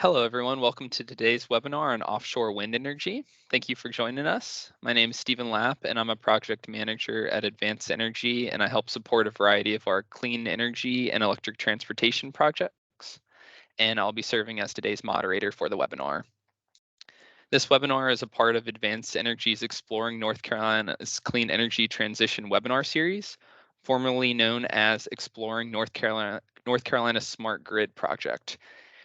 Hello, everyone. Welcome to today's webinar on offshore wind energy. Thank you for joining us. My name is Stephen Lapp, and I'm a project manager at Advanced Energy, and I help support a variety of our clean energy and electric transportation projects. And I'll be serving as today's moderator for the webinar. This webinar is a part of Advanced Energy's Exploring North Carolina's Clean Energy Transition webinar series, formerly known as Exploring North Carolina Smart Grid Project.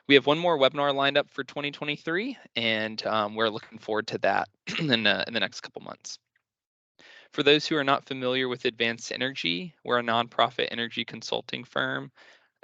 We have one more webinar lined up for 2023, and we're looking forward to that in the next couple months. For those who are not familiar with Advanced Energy, we're a nonprofit energy consulting firm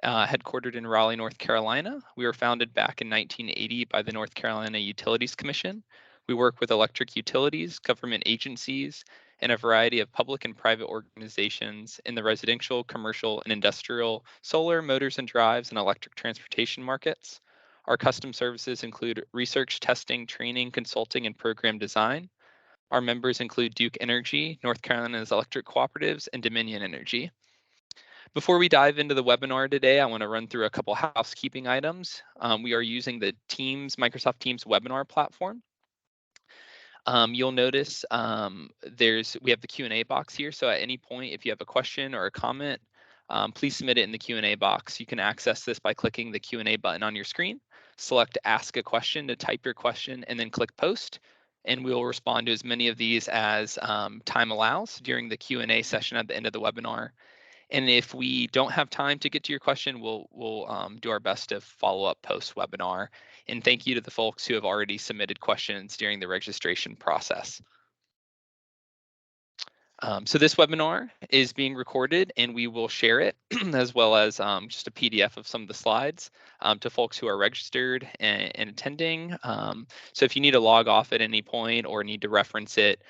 headquartered in Raleigh, North Carolina. We were founded back in 1980 by the North Carolina Utilities Commission. We work with electric utilities, government agencies, and a variety of public and private organizations in the residential, commercial, and industrial, solar, motors and drives, and electric transportation markets. Our custom services include research, testing, training, consulting, and program design. Our members include Duke Energy, North Carolina's electric cooperatives, and Dominion Energy. Before we dive into the webinar today, I want to run through a couple housekeeping items. We are using the Microsoft Teams webinar platform. You'll notice we have the Q&A box here. So at any point, if you have a question or a comment, please submit it in the Q&A box. You can access this by clicking the Q&A button on your screen. Select Ask a Question to type your question, and then click Post. And we will respond to as many of these as time allows during the Q&A session at the end of the webinar. And if we don't have time to get to your question, we'll do our best to follow up post-webinar. And thank you to the folks who have already submitted questions during the registration process. So this webinar is being recorded, and we will share it as well as just a PDF of some of the slides to folks who are registered and attending. So if you need to log off at any point or need to reference it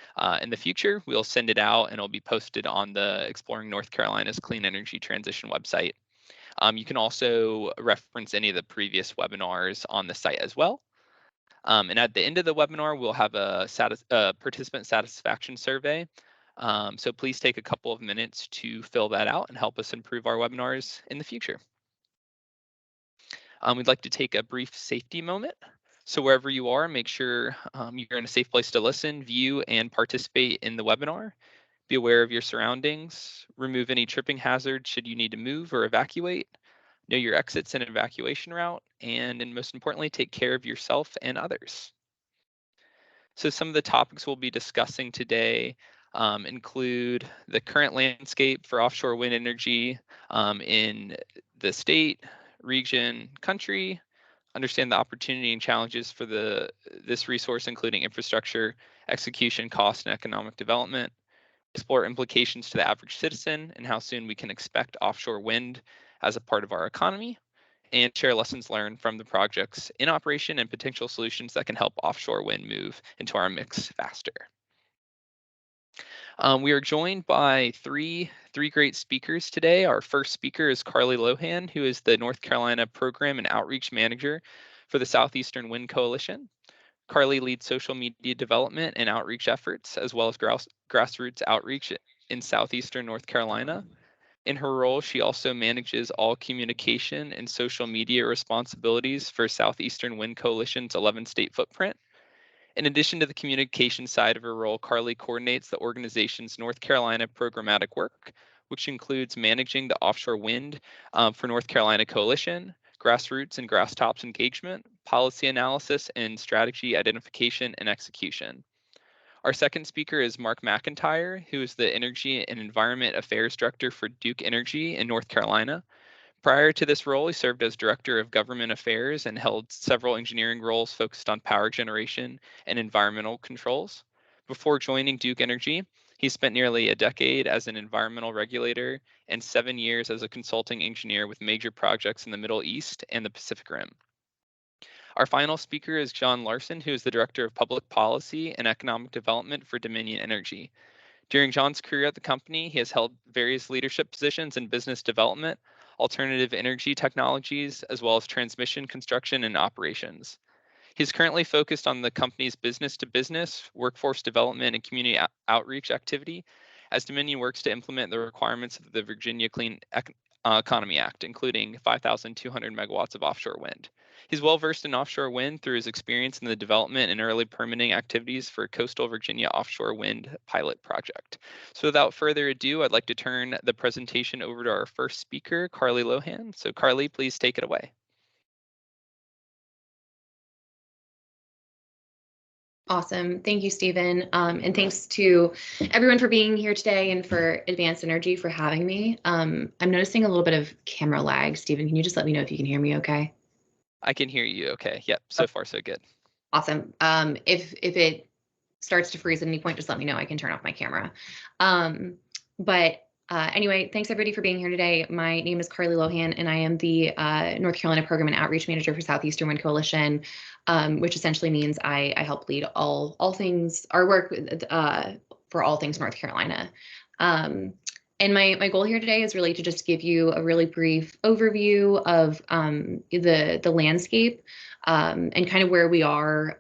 in the future, we'll send it out and it'll be posted on the Exploring North Carolina's Clean Energy Transition website. You can also reference any of the previous webinars on the site as well. And at the end of the webinar, we'll have a participant satisfaction survey. So please take a couple of minutes to fill that out and help us improve our webinars in the future. We'd like to take a brief safety moment. So wherever you are, make sure you're in a safe place to listen, view, and participate in the webinar. Be aware of your surroundings. Remove any tripping hazards should you need to move or evacuate. Know your exits and evacuation route. And most importantly, take care of yourself and others. So some of the topics we'll be discussing today include the current landscape for offshore wind energy in the state, region, country, understand the opportunity and challenges for this resource, including infrastructure, execution, cost, and economic development, explore implications to the average citizen and how soon we can expect offshore wind as a part of our economy, and share lessons learned from the projects in operation and potential solutions that can help offshore wind move into our mix faster. We are joined by three great speakers today. Our first speaker is Carly Lohan, who is the North Carolina Program and Outreach Manager for the Southeastern Wind Coalition. Carly leads social media development and outreach efforts, as well as grassroots outreach in Southeastern North Carolina. In her role, she also manages all communication and social media responsibilities for Southeastern Wind Coalition's 11-state footprint. In addition to the communication side of her role, Carly coordinates the organization's North Carolina programmatic work, which includes managing the offshore wind for North Carolina Coalition, grassroots and grasstops engagement, policy analysis, and strategy identification and execution. Our second speaker is Mark McIntire, who is the Energy and Environment Affairs Director for Duke Energy in North Carolina. Prior to this role, he served as Director of Government Affairs and held several engineering roles focused on power generation and environmental controls. Before joining Duke Energy, he spent nearly a decade as an environmental regulator and 7 years as a consulting engineer with major projects in the Middle East and the Pacific Rim. Our final speaker is John Larson, who is the Director of Public Policy and Economic Development for Dominion Energy. During John's career at the company, he has held various leadership positions in business development, alternative energy technologies, as well as transmission, construction, and operations. He's currently focused on the company's business-to-business, workforce development, and community outreach activity as Dominion works to implement the requirements of the Virginia Clean Economy Act, including 5,200 megawatts of offshore wind. He's well versed in offshore wind through his experience in the development and early permitting activities for coastal Virginia offshore wind pilot project. So without further ado, I'd like to turn the presentation over to our first speaker, Carly Lohan. So Carly, please take it away. Awesome. Thank you, Stephen. And thanks to everyone for being here today and for Advanced Energy for having me. I'm noticing a little bit of camera lag. Stephen, can you just let me know if you can hear me okay? I can hear you okay. Yep, so far so good. Awesome. If it starts to freeze at any point, just let me know. I can turn off my camera. Anyway, thanks everybody for being here today. My name is Carly Lohan, and I am the North Carolina Program and Outreach Manager for Southeastern Wind Coalition, which essentially means I help lead all things, our work for all things North Carolina. And my goal here today is really to just give you a really brief overview of the landscape and kind of where we are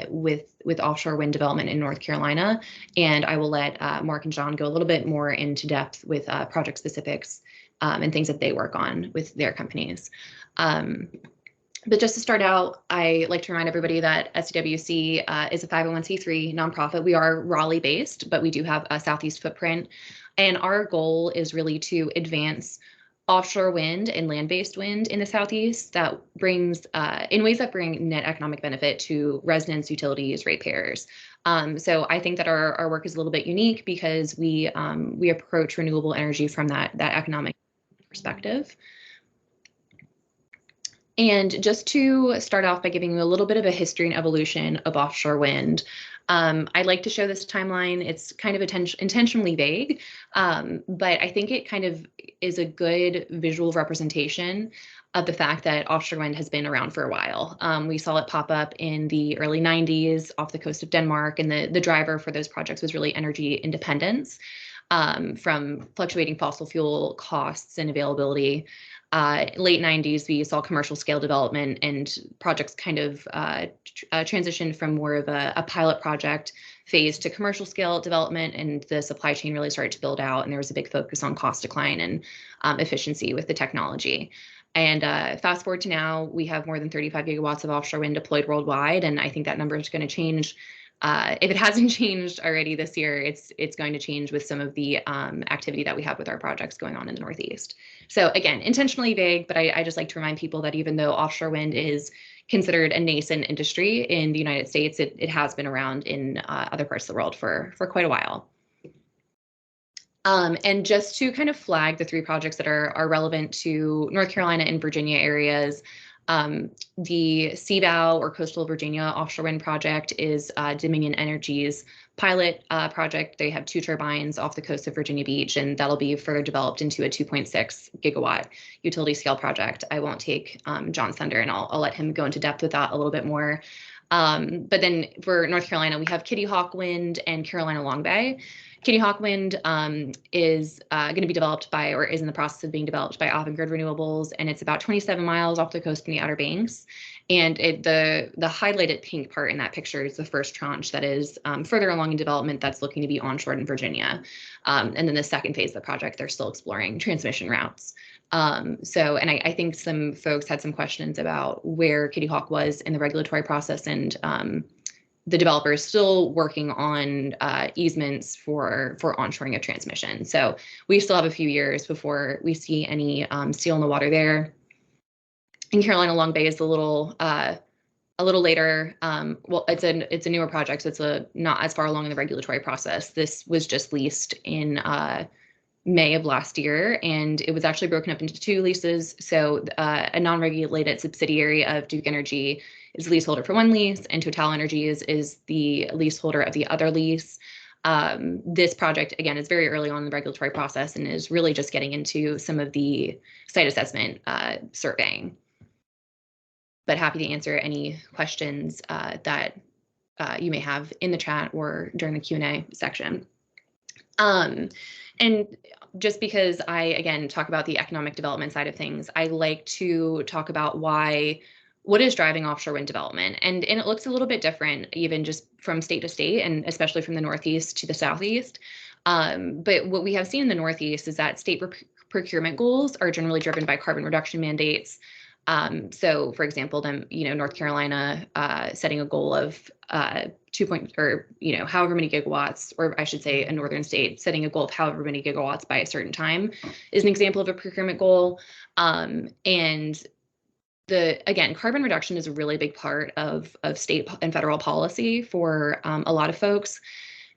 with offshore wind development in North Carolina. And I will let Mark and John go a little bit more into depth with project specifics and things that they work on with their companies. But just to start out, I like to remind everybody that SCWC is a 501c3 nonprofit. We are Raleigh-based, but we do have a Southeast footprint. And our goal is really to advance offshore wind and land-based wind in the Southeast that brings, in ways that bring net economic benefit to residents, utilities, ratepayers. So I think that our work is a little bit unique because we approach renewable energy from that economic perspective. And just to start off by giving you a little bit of a history and evolution of offshore wind, I'd like to show this timeline. It's kind of intentionally vague, but I think it kind of is a good visual representation of the fact that offshore wind has been around for a while. We saw it pop up in the early 90s off the coast of Denmark, and the driver for those projects was really energy independence from fluctuating fossil fuel costs and availability. Late 90s, we saw commercial scale development and projects kind of transitioned from more of a pilot project phase to commercial scale development, and the supply chain really started to build out, and there was a big focus on cost decline and efficiency with the technology. And fast forward to now, we have more than 35 gigawatts of offshore wind deployed worldwide, and I think that number is going to change. If it hasn't changed already this year, it's going to change with some of the activity that we have with our projects going on in the Northeast. So again, intentionally vague, but I just like to remind people that even though offshore wind is considered a nascent industry in the United States, it has been around in other parts of the world for quite a while. And just to kind of flag the three projects that are relevant to North Carolina and Virginia areas, the CVOW or Coastal Virginia Offshore Wind Project is Dominion Energy's pilot project. They have 2 turbines off the coast of Virginia Beach, and that'll be further developed into a 2.6 gigawatt utility scale project. I won't take John's thunder, and I'll let him go into depth with that a little bit more. But then for North Carolina, we have Kitty Hawk Wind and Carolina Long Bay. Kitty Hawk Wind is going to be developed by, or is in the process of being developed by Avangrid Renewables, and it's about 27 miles off the coast in the Outer Banks. And the highlighted pink part in that picture is the first tranche that is further along in development that's looking to be onshore in Virginia. And then the second phase of the project, they're still exploring transmission routes. And I think some folks had some questions about where Kitty Hawk was in the regulatory process, and the developer is still working on easements for onshoring of transmission. So we still have a few years before we see any steel in the water there. And Carolina Long Bay is a little later. Well, it's a newer project, so it's not as far along in the regulatory process. This was just leased in May of last year, and it was actually broken up into 2 leases. So a non-regulated subsidiary of Duke Energy is the leaseholder for one lease, and Total Energies is the leaseholder of the other lease. This project, again, is very early on in the regulatory process and is really just getting into some of the site assessment surveying. But happy to answer any questions that you may have in the chat or during the Q&A section. And just because I, again, talk about the economic development side of things, I like to talk about what is driving offshore wind development. And it looks a little bit different, even just from state to state, and especially from the Northeast to the Southeast. But what we have seen in the Northeast is that state procurement goals are generally driven by carbon reduction mandates. So, for example, North Carolina setting a goal of however many gigawatts, or I should say, a northern state setting a goal of however many gigawatts by a certain time, is an example of a procurement goal. And again, carbon reduction is a really big part of state and federal policy for a lot of folks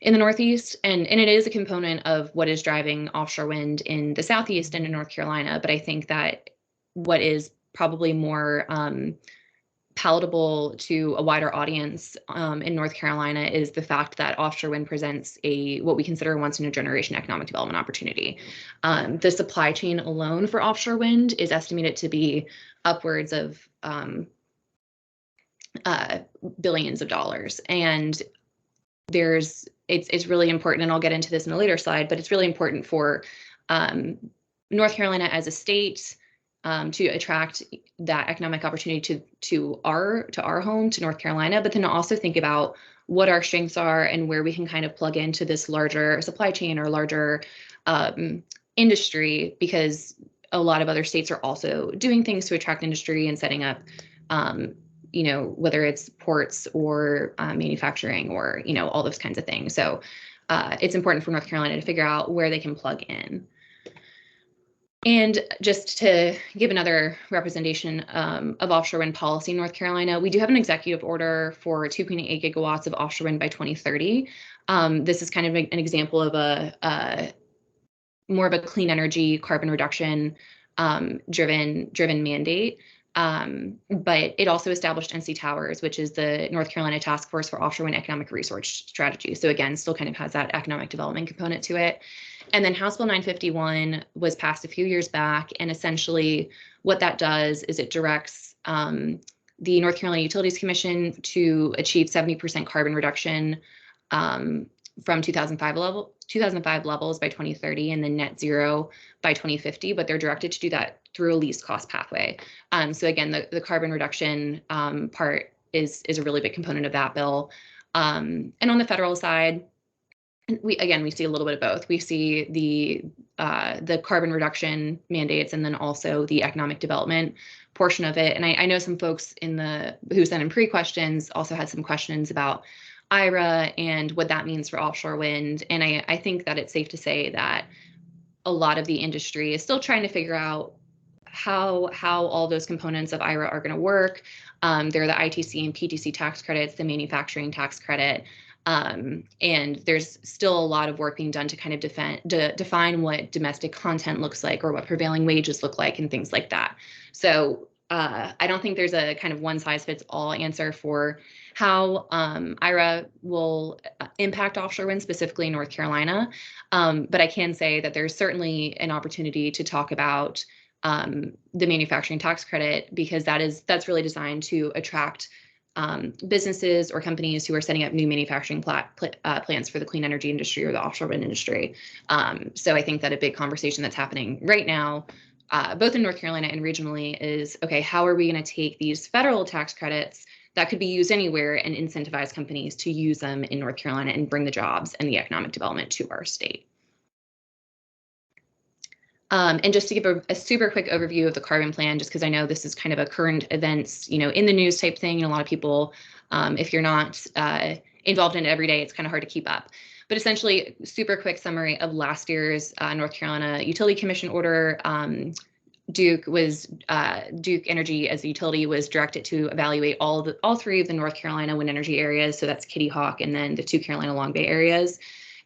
in the Northeast, and it is a component of what is driving offshore wind in the Southeast and in North Carolina. But I think that what is probably more palatable to a wider audience in North Carolina is the fact that offshore wind presents what we consider a once-in-a-generation economic development opportunity. The supply chain alone for offshore wind is estimated to be upwards of billions of dollars, and it's really important, and I'll get into this in a later slide, but it's really important for North Carolina as a state to attract that economic opportunity to our home, to North Carolina, but then also think about what our strengths are and where we can kind of plug into this larger supply chain or larger industry, because a lot of other states are also doing things to attract industry and setting up whether it's ports or manufacturing or, all those kinds of things. So it's important for North Carolina to figure out where they can plug in. And just to give another representation of offshore wind policy in North Carolina, we do have an executive order for 2.8 gigawatts of offshore wind by 2030. This is kind of an example of more of a clean energy, carbon reduction driven mandate. But it also established NC Towers, which is the North Carolina Task Force for Offshore Wind Economic Resource Strategy. So again, still kind of has that economic development component to it. And then House Bill 951 was passed a few years back. And essentially what that does is it directs the North Carolina Utilities Commission to achieve 70% carbon reduction from 2005 levels by 2030, and then net zero by 2050, but they're directed to do that through a least cost pathway. So again, the carbon reduction part is a really big component of that bill. And on the federal side, we see a little bit of both. We see the carbon reduction mandates and then also the economic development portion of it. And I know some folks who sent in pre-questions also had some questions about IRA and what that means for offshore wind. And I think that it's safe to say that a lot of the industry is still trying to figure out how all those components of IRA are going to work. There are the ITC and PTC tax credits, the manufacturing tax credit, and there's still a lot of work being done to kind of define what domestic content looks like or what prevailing wages look like and things like that. So I don't think there's a kind of one size fits all answer for how IRA will impact offshore wind, specifically in North Carolina. But I can say that there's certainly an opportunity to talk about the manufacturing tax credit, because that's really designed to attract businesses or companies who are setting up new manufacturing plants for the clean energy industry or the offshore wind industry. So I think that a big conversation that's happening right now, both in North Carolina and regionally, is, okay, how are we going to take these federal tax credits that could be used anywhere and incentivize companies to use them in North Carolina and bring the jobs and the economic development to our state? And just to give a super quick overview of the carbon plan, just because I know this is kind of a current events, in the news type thing, and a lot of people, if you're not involved in it every day, it's kind of hard to keep up. But essentially, super quick summary of last year's North Carolina Utility Commission order. Duke Energy as a utility was directed to evaluate all three of the North Carolina wind energy areas. So that's Kitty Hawk and then the 2 Carolina Long Bay areas,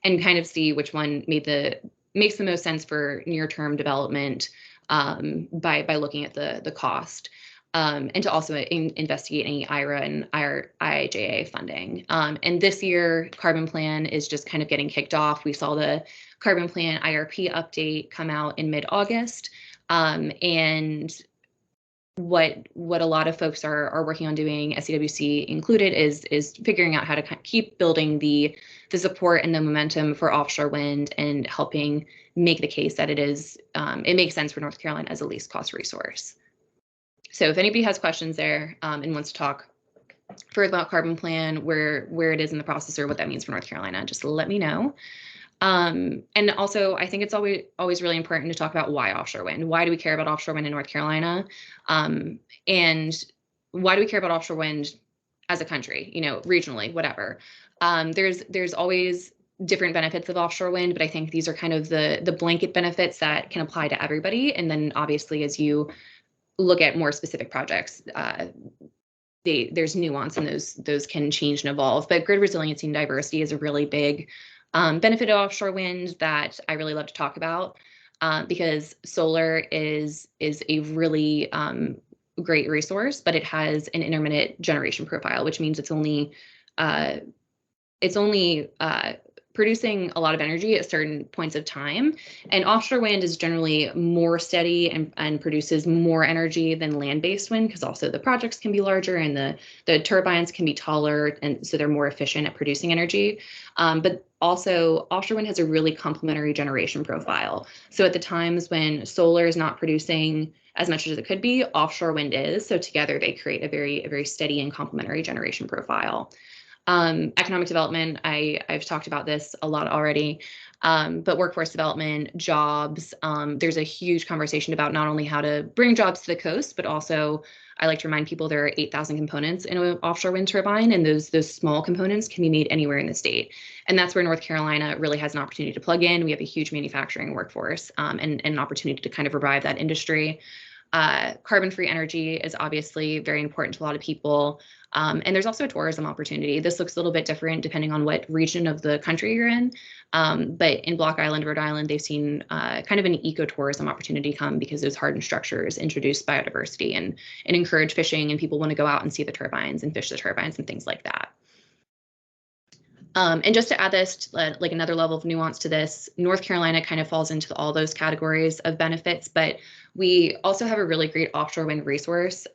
and kind of see which one makes the most sense for near-term development by looking at the cost, and to also investigate any IRA and IIJA funding. And this year, Carbon Plan is just kind of getting kicked off. We saw the Carbon Plan IRP update come out in mid-August. And what a lot of folks are working on doing, SCWC included, is figuring out how to keep building the support and the momentum for offshore wind and helping make the case that it makes sense for North Carolina as a least cost resource. So if anybody has questions there and wants to talk further about Carbon Plan, where it is in the process or what that means for North Carolina, just let me know. And also, I think it's always really important to talk about why offshore wind. Why do we care about offshore wind in North Carolina? And why do we care about offshore wind as a country, regionally, whatever? There's always different benefits of offshore wind, but I think these are kind of the blanket benefits that can apply to everybody. And then obviously, as you look at more specific projects, there's nuance, and those can change and evolve. But grid resiliency and diversity is a really big benefit of offshore wind that I really love to talk about, because solar is a really great resource, but it has an intermittent generation profile, which means it's only producing a lot of energy at certain points of time. And offshore wind is generally more steady and produces more energy than land-based wind, because also the projects can be larger and the turbines can be taller, and so they're more efficient at producing energy. But also, offshore wind has a really complementary generation profile. So at the times when solar is not producing as much as it could be, offshore wind is. So together they create a very steady and complementary generation profile. Economic development, I've talked about this a lot already, but workforce development, jobs, there's a huge conversation about not only how to bring jobs to the coast, but also I like to remind people there are 8,000 components in an offshore wind turbine, and those small components can be made anywhere in the state. And that's where North Carolina really has an opportunity to plug in. We have a huge manufacturing workforce, and an opportunity to kind of revive that industry. Carbon-free energy is obviously very important to a lot of people. And there's also a tourism opportunity. This looks a little bit different depending on what region of the country you're in. But in Block Island, Rhode Island, they've seen kind of an ecotourism opportunity come because those hardened structures introduce biodiversity and encourage fishing, and people want to go out and see the turbines and fish the turbines and things like that. And just to add this, like another level of nuance to this, North Carolina kind of falls into all those categories of benefits, but we also have a really great offshore wind resource.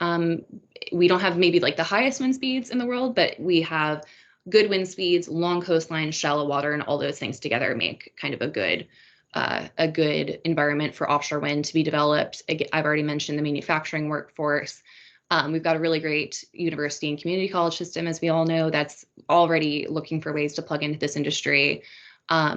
We don't have maybe like the highest wind speeds in the world, but we have good wind speeds, long coastline, shallow water, and all those things together make kind of a good environment for offshore wind to be developed. I've already mentioned the manufacturing workforce. We've got a really great university and community college system, as we all know, that's already looking for ways to plug into this industry.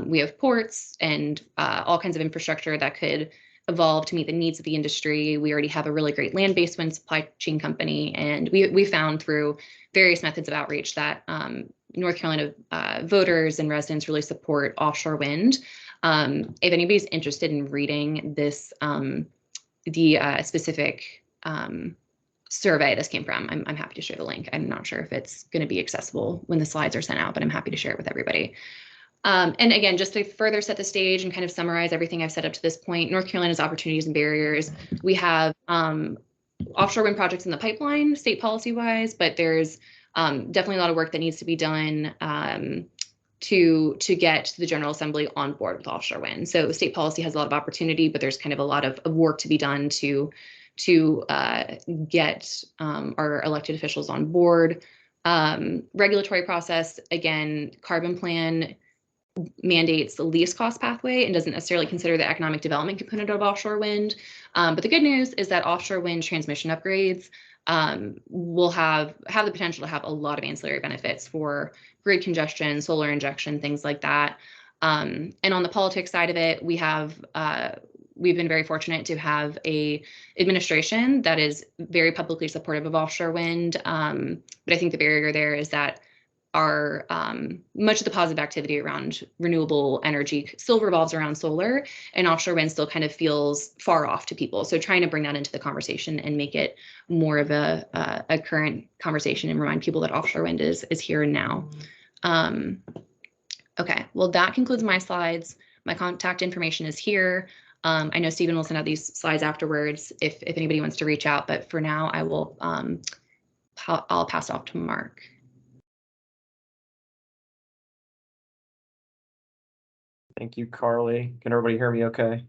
We have ports and all kinds of infrastructure that could evolve to meet the needs of the industry. We already have a really great land-based wind supply chain company, and we found through various methods of outreach that North Carolina voters and residents really support offshore wind. If anybody's interested in reading this, the specific survey this came from, I'm happy to share the link. I'm not sure if it's going to be accessible when the slides are sent out, but I'm happy to share it with everybody. And again, just to further set the stage and kind of summarize everything I've said up to this point, North Carolina's opportunities and barriers. We have offshore wind projects in the pipeline, state policy-wise, but there's definitely a lot of work that needs to be done to get the General Assembly on board with offshore wind. So state policy has a lot of opportunity, but there's kind of a lot of work to be done to get our elected officials on board. Regulatory process, again, Carbon Plan mandates the least cost pathway and doesn't necessarily consider the economic development component of offshore wind. But the good news is that offshore wind transmission upgrades will have the potential to have a lot of ancillary benefits for grid congestion, solar injection, things like that. And on the politics side of it, we've been very fortunate to have a administration that is very publicly supportive of offshore wind. But I think the barrier there is that our much of the positive activity around renewable energy still revolves around solar, and offshore wind still kind of feels far off to people. So trying to bring that into the conversation and make it more of a current conversation and remind people that offshore wind is here and now. Okay, well, that concludes my slides. My contact information is here. I know Stephen will send out these slides afterwards if anybody wants to reach out, but for now I will I'll pass off to Mark. Thank you, Carly. Can everybody hear me okay?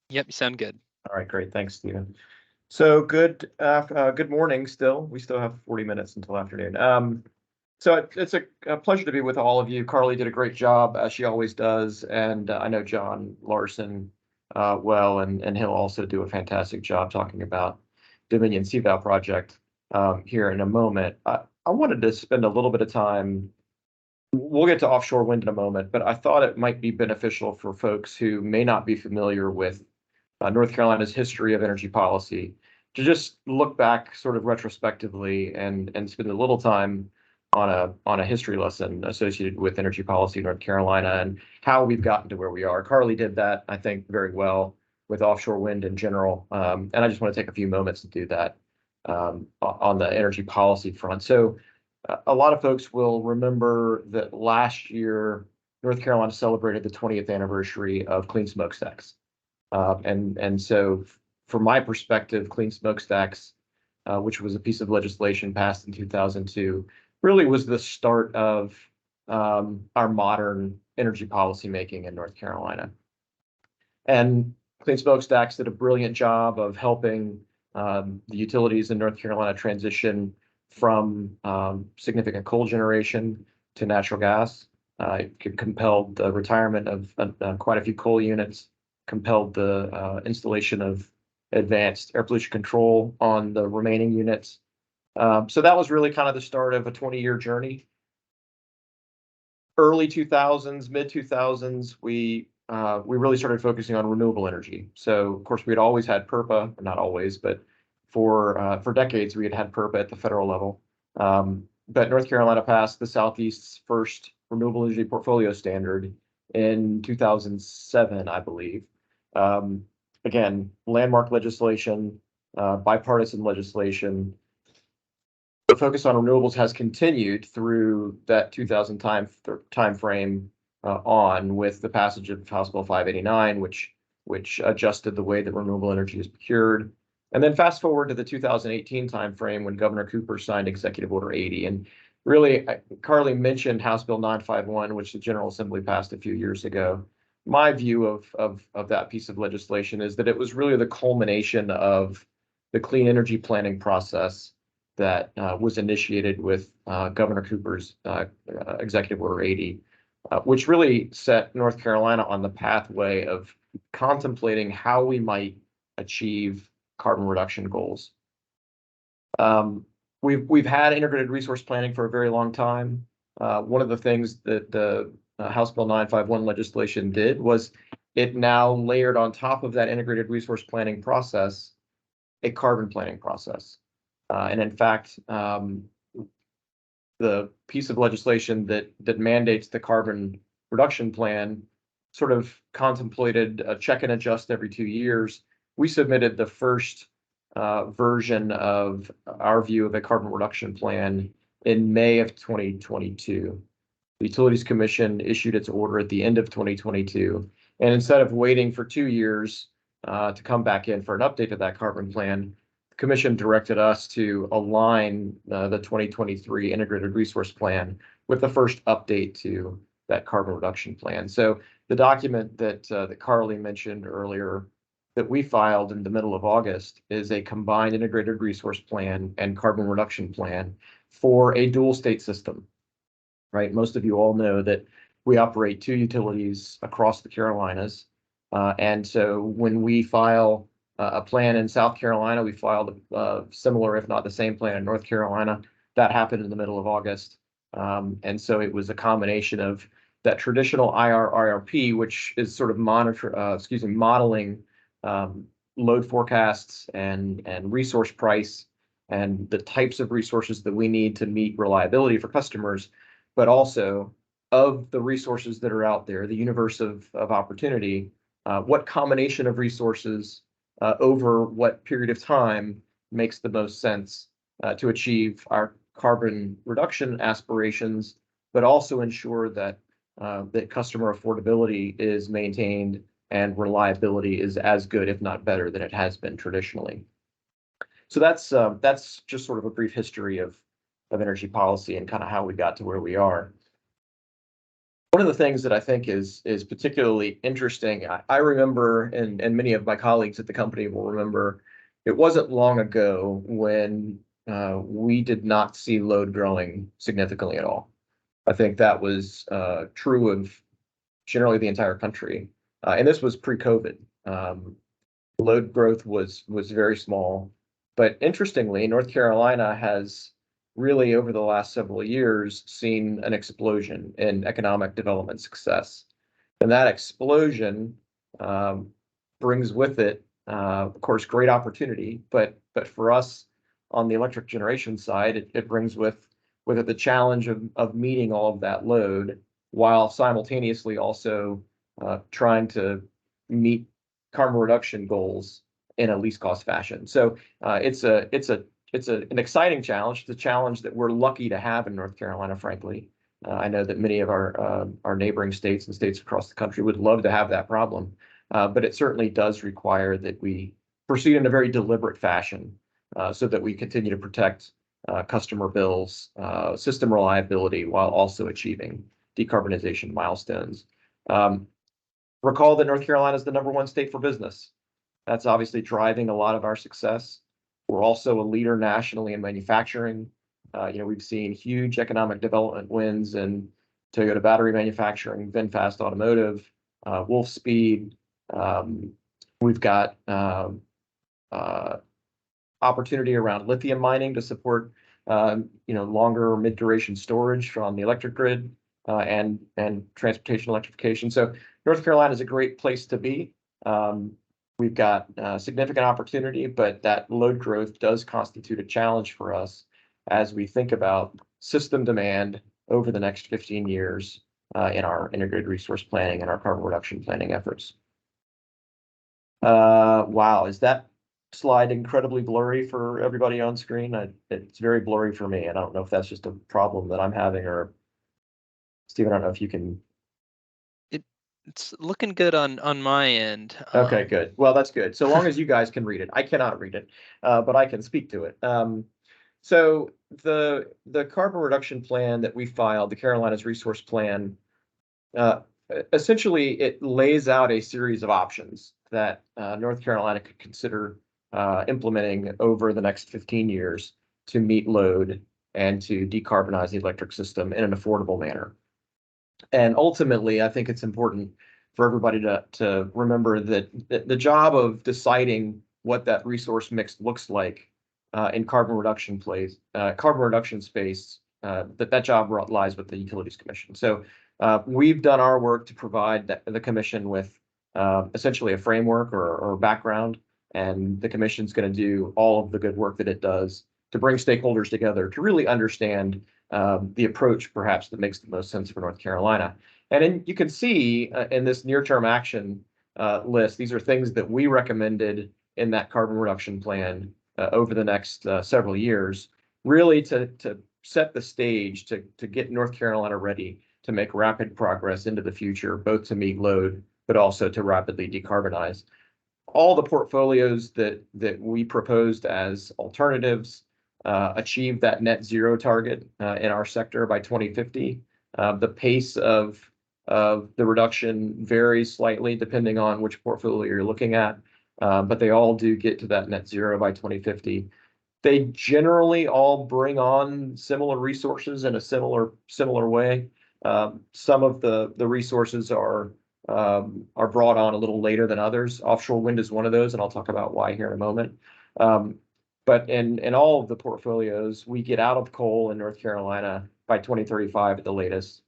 Yep, you sound good. All right, great. Thanks, Stephen. So good morning still. We still have 40 minutes until afternoon. So it's a pleasure to be with all of you. Carly did a great job, as she always does, and I know John Larson well, and he'll also do a fantastic job talking about Dominion CVOW project here in a moment. I wanted to spend a little bit of time We'll get to offshore wind in a moment, but I thought it might be beneficial for folks who may not be familiar with North Carolina's history of energy policy to just look back sort of retrospectively and spend a little time on a history lesson associated with energy policy in North Carolina and how we've gotten to where we are. Carly did that, I think, very well with offshore wind in general. And I just want to take a few moments to do that on the energy policy front. So a lot of folks will remember that last year, North Carolina celebrated the 20th anniversary of clean smokestacks. And so from my perspective, clean smokestacks, which was a piece of legislation passed in 2002, really was the start of our modern energy policy making in North Carolina. And clean smokestacks did a brilliant job of helping the utilities in North Carolina transition from significant coal generation to natural gas. It compelled the retirement of quite a few coal units, compelled the installation of advanced air pollution control on the remaining units. So that was really kind of the start of a 20-year journey. Early 2000s, mid 2000s, we really started focusing on renewable energy. So of course we had always had PURPA, not always, but for decades we had PURPA at the federal level. But North Carolina passed the Southeast's first renewable energy portfolio standard in 2007, I believe. Again, landmark legislation, bipartisan legislation. The focus on renewables has continued through that 2000 time frame on with the passage of House Bill 589, which adjusted the way that renewable energy is procured. And then fast forward to the 2018 timeframe when Governor Cooper signed Executive Order 80. And really, Carly mentioned House Bill 951, which the General Assembly passed a few years ago. My view of that piece of legislation is that it was really the culmination of the clean energy planning process that was initiated with Governor Cooper's Executive Order 80, which really set North Carolina on the pathway of contemplating how we might achieve carbon reduction goals. We've had integrated resource planning for a very long time. One of the things that the House Bill 951 legislation did was it now layered on top of that integrated resource planning process a carbon planning process. And in fact, the piece of legislation that mandates the carbon reduction plan sort of contemplated a check and adjust every 2 years. We submitted the first version of our view of a carbon reduction plan in May of 2022. The Utilities Commission issued its order at the end of 2022. And instead of waiting for 2 years to come back in for an update of that carbon plan, the Commission directed us to align the 2023 Integrated Resource Plan with the first update to that carbon reduction plan. So the document that Carly mentioned earlier that we filed in the middle of August is a combined integrated resource plan and carbon reduction plan for a dual state system, right? Most of you all know that we operate 2 utilities across the Carolinas. And so when we file a plan in South Carolina, we filed a similar, if not the same plan in North Carolina. That happened in the middle of August. And so it was a combination of that traditional IRP, which is sort of modeling load forecasts and resource price and the types of resources that we need to meet reliability for customers, but also of the resources that are out there, the universe of opportunity, what combination of resources over what period of time makes the most sense to achieve our carbon reduction aspirations, but also ensure that that customer affordability is maintained and reliability is as good, if not better, than it has been traditionally. So that's just sort of a brief history of energy policy and kind of how we got to where we are. One of the things that I think is particularly interesting, I remember, and many of my colleagues at the company will remember, it wasn't long ago when we did not see load growing significantly at all. I think that was true of generally the entire country. And this was pre-COVID. Load growth was very small. But interestingly, North Carolina has really over the last several years seen an explosion in economic development success. And that explosion brings with it, of course, great opportunity, but for us on the electric generation side, it brings with it the challenge of meeting all of that load while simultaneously also trying to meet carbon reduction goals in a least cost fashion. So it's an exciting challenge. It's a challenge that we're lucky to have in North Carolina, frankly. I know that many of our neighboring states and states across the country would love to have that problem, but it certainly does require that we proceed in a very deliberate fashion so that we continue to protect customer bills, system reliability, while also achieving decarbonization milestones. Recall that North Carolina is the #1 state for business. That's obviously driving a lot of our success. We're also a leader nationally in manufacturing. We've seen huge economic development wins in Toyota battery manufacturing, VinFast Automotive, Wolfspeed. We've got opportunity around lithium mining to support longer mid-duration storage on the electric grid and transportation electrification. So North Carolina is a great place to be. We've got significant opportunity, but that load growth does constitute a challenge for us as we think about system demand over the next 15 years in our integrated resource planning and our carbon reduction planning efforts. Wow, is that slide incredibly blurry for everybody on screen? It's very blurry for me, and I don't know if that's just a problem that I'm having, or Stephen, I don't know if you can. It's looking good on my end. Okay, good. Well, that's good. So long as you guys can read it. I cannot read it, but I can speak to it. So the carbon reduction plan that we filed, the Carolinas Resource Plan, essentially it lays out a series of options that North Carolina could consider implementing over the next 15 years to meet load and to decarbonize the electric system in an affordable manner. And ultimately, I think it's important for everybody to remember that the job of deciding what that resource mix looks like in carbon reduction space, that job lies with the Utilities Commission. So we've done our work to provide the Commission with essentially a framework or background, and the Commission's going to do all of the good work that it does to bring stakeholders together to really understand the approach perhaps that makes the most sense for North Carolina. And then you can see in this near-term action list, these are things that we recommended in that carbon reduction plan over the next several years, really to set the stage to get North Carolina ready to make rapid progress into the future, both to meet load, but also to rapidly decarbonize. All the portfolios that we proposed as alternatives achieve that net zero target in our sector by 2050. The pace of the reduction varies slightly depending on which portfolio you're looking at, but they all do get to that net zero by 2050. They generally all bring on similar resources in a similar way. Some of the resources are brought on a little later than others. Offshore wind is one of those, and I'll talk about why here in a moment. But in all of the portfolios, we get out of coal in North Carolina by 2035 at the latest,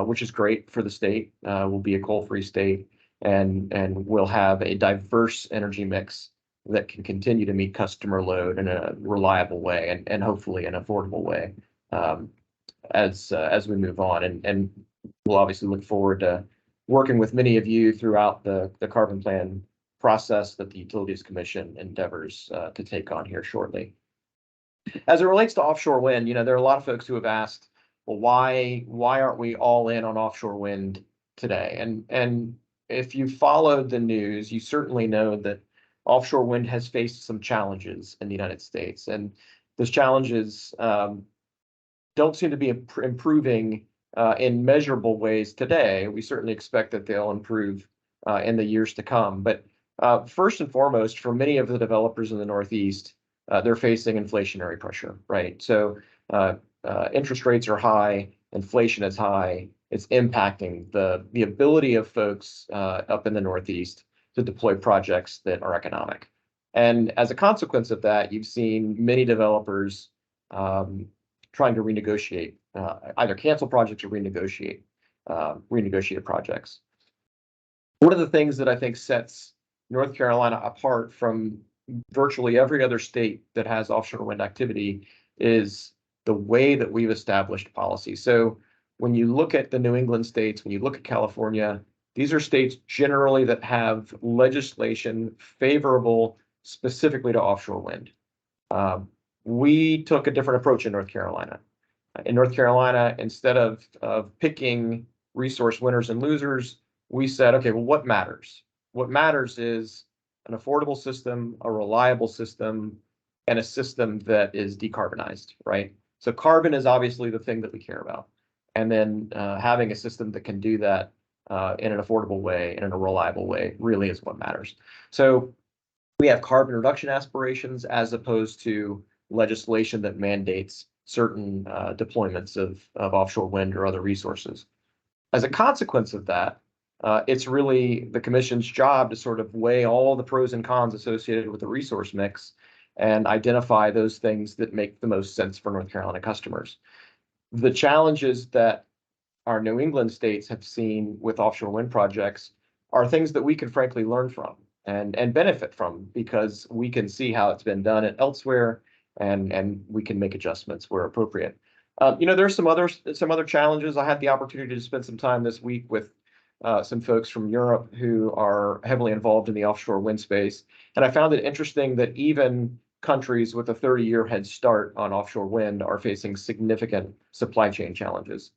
which is great for the state. We'll be a coal-free state, and we'll have a diverse energy mix that can continue to meet customer load in a reliable way and hopefully an affordable way as we move on. And we'll obviously look forward to working with many of you throughout the carbon plan process that the Utilities Commission endeavors to take on here shortly. As it relates to offshore wind, there are a lot of folks who have asked, well, why aren't we all in on offshore wind today? And if you followed the news, you certainly know that offshore wind has faced some challenges in the United States, and those challenges don't seem to be improving in measurable ways today. We certainly expect that they'll improve in the years to come. But first and foremost, for many of the developers in the Northeast, they're facing inflationary pressure, right? So interest rates are high, inflation is high. It's impacting the ability of folks up in the Northeast to deploy projects that are economic. And as a consequence of that, you've seen many developers trying to renegotiate, either cancel projects or renegotiate projects. One of the things that I think sets North Carolina apart from virtually every other state that has offshore wind activity is the way that we've established policy. So when you look at the New England states, when you look at California, these are states generally that have legislation favorable specifically to offshore wind. We took a different approach in North Carolina. In North Carolina, instead of picking resource winners and losers, we said, okay, well, what matters? What matters is an affordable system, a reliable system, and a system that is decarbonized, right? So carbon is obviously the thing that we care about. And then having a system that can do that in an affordable way and in a reliable way really is what matters. So we have carbon reduction aspirations as opposed to legislation that mandates certain deployments of offshore wind or other resources. As a consequence of that, it's really the commission's job to sort of weigh all the pros and cons associated with the resource mix and identify those things that make the most sense for North Carolina customers. The challenges that our New England states have seen with offshore wind projects are things that we can frankly learn from and benefit from, because we can see how it's been done elsewhere, and we can make adjustments where appropriate. There's some other challenges. I had the opportunity to spend some time this week with some folks from Europe who are heavily involved in the offshore wind space, and I found it interesting that even countries with a 30-year head start on offshore wind are facing significant supply chain challenges.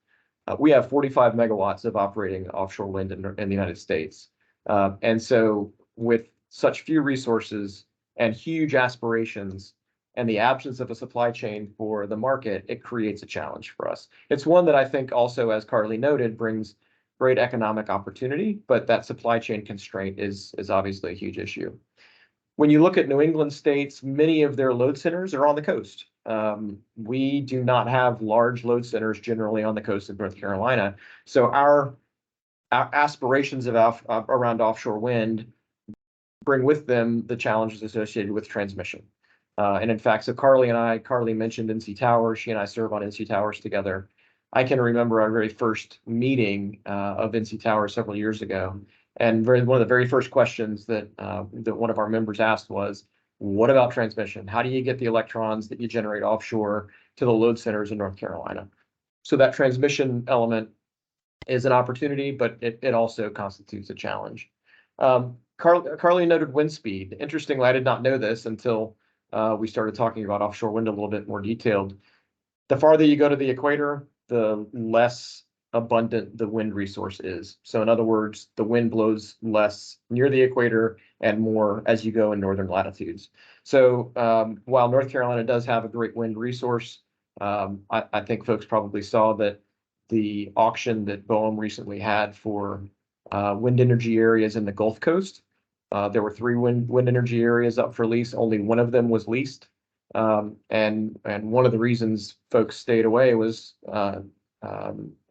We have 45 megawatts of operating offshore wind in the United States, and so with such few resources and huge aspirations, and the absence of a supply chain for the market, it creates a challenge for us. It's one that I think also, as Carly noted, brings great economic opportunity, but that supply chain constraint is obviously a huge issue. When you look at New England states, many of their load centers are on the coast. We do not have large load centers generally on the coast of North Carolina. So our aspirations around offshore wind bring with them the challenges associated with transmission. And in fact, so Carly mentioned NC Towers. She and I serve on NC Towers together. I can remember our very first meeting of NC Towers several years ago. And one of the very first questions that one of our members asked was, what about transmission? How do you get the electrons that you generate offshore to the load centers in North Carolina? So that transmission element is an opportunity, but it also constitutes a challenge. Carly noted wind speed. Interestingly, I did not know this until we started talking about offshore wind a little bit more detailed. The farther you go to the equator, the less abundant the wind resource is. So in other words, the wind blows less near the equator and more as you go in northern latitudes. So while North Carolina does have a great wind resource, I think folks probably saw that the auction that BOEM recently had for wind energy areas in the Gulf Coast. There were 3 wind energy areas up for lease. Only one of them was leased. And one of the reasons folks stayed away was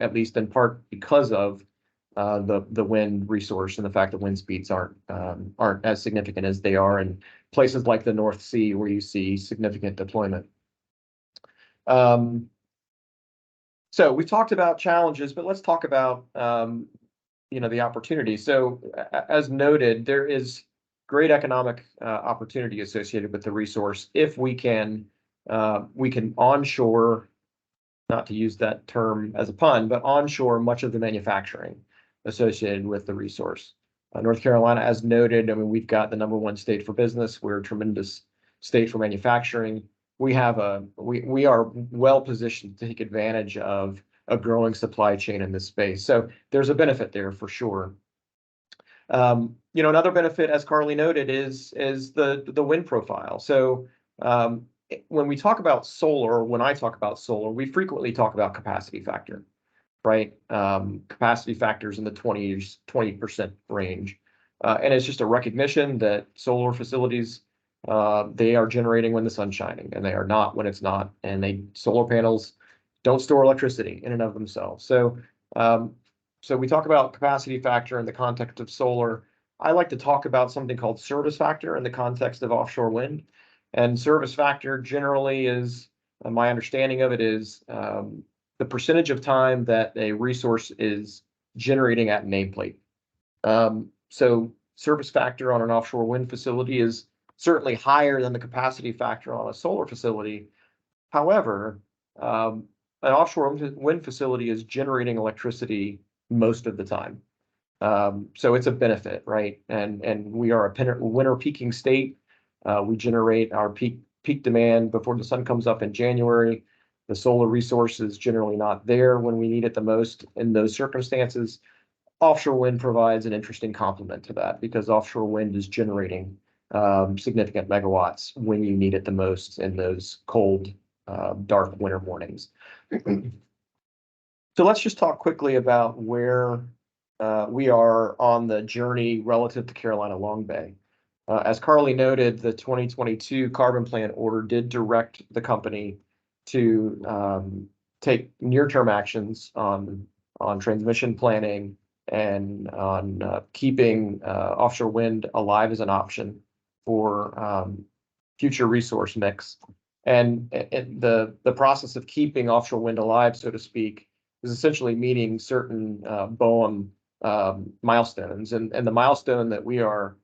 at least in part because of the wind resource and the fact that wind speeds aren't as significant as they are in places like the North Sea, where you see significant deployment. So we talked about challenges, but let's talk about the opportunity. So as noted, there is great economic opportunity associated with the resource if we can onshore, not to use that term as a pun, but onshore much of the manufacturing associated with the resource. North Carolina, as noted, I mean, we've got the #1 state for business. We're a tremendous state for manufacturing. We are well positioned to take advantage of a growing supply chain in this space. So there's a benefit there for sure. Another benefit, as Carly noted, is the wind profile. So when I talk about solar, we frequently talk about capacity factor, right? Capacity factors in the 20% range. And it's just a recognition that solar facilities, they are generating when the sun's shining, and they are not when it's not. And solar panels don't store electricity in and of themselves. So we talk about capacity factor in the context of solar. I like to talk about something called service factor in the context of offshore wind. And service factor generally is my understanding of it is the percentage of time that a resource is generating at nameplate. So service factor on an offshore wind facility is certainly higher than the capacity factor on a solar facility. However, an offshore wind facility is generating electricity most of the time. So it's a benefit, right? And we are a winter peaking state. We generate our peak demand before the sun comes up in January. The solar resource is generally not there when we need it the most in those circumstances. Offshore wind provides an interesting complement to that because offshore wind is generating significant megawatts when you need it the most in those cold, dark winter mornings. So let's just talk quickly about where we are on the journey relative to Carolina Long Bay. As Carly noted, the 2022 carbon plan order did direct the company to take near-term actions on transmission planning and on keeping offshore wind alive as an option for future resource mix. And the process of keeping offshore wind alive, so to speak, is essentially meeting certain BOEM milestones. And the milestone that we are